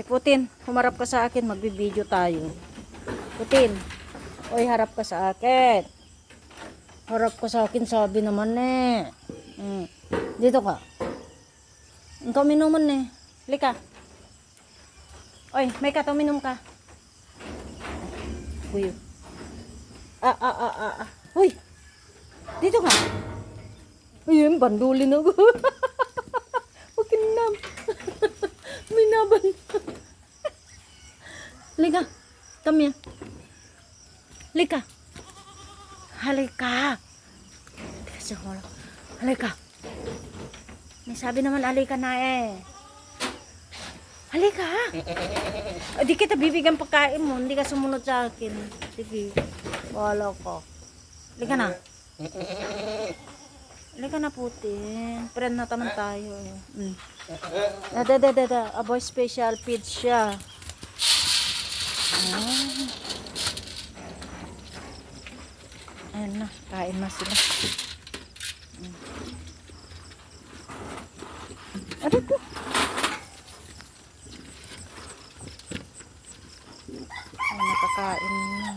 Putin, humarap ka sa akin, magbibideo tayo. Putin, oy, harap ka sa akin. Harap ka sa akin, sabi naman eh. Dito ka. Ikaw minuman eh. Lika. Oy, may ka, minum ka. Uy. Uy. Dito ka. Ayun, bandulin ako. Makinam. Minaban. Lika. Come here. Lika. Halika. Halika. May sabi naman halika na eh. Halika. Di kita bibigyan pagkain mo. Hindi ka sumunod sa akin. Sige. Wala ka. Halika na. Halika na, Putin. Friend na taman tayo. Aboy special feed siya. Ayan na. Kain na sila. Aray ko. Ay, nakakain na.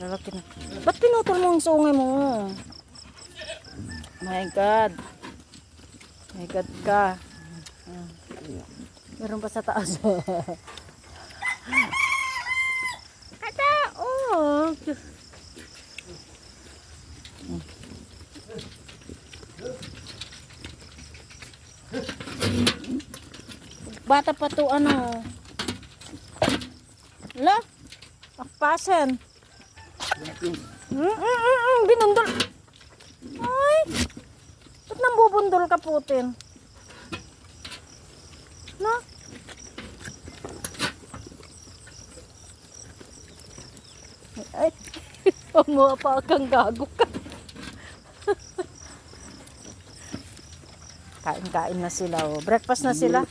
Lalaki na. Ba't pinutol mo ang sungay mo? My God. My God ka. Meron pa sa taas. Kataog. Bata pa to ano. La. Akpasan. Binundol. Ay. Ba't nang bubundol ka, Putin? Na? Ay. Pamuha pa kang gago ka. Kain-kain na sila. Oh. Breakfast na sila.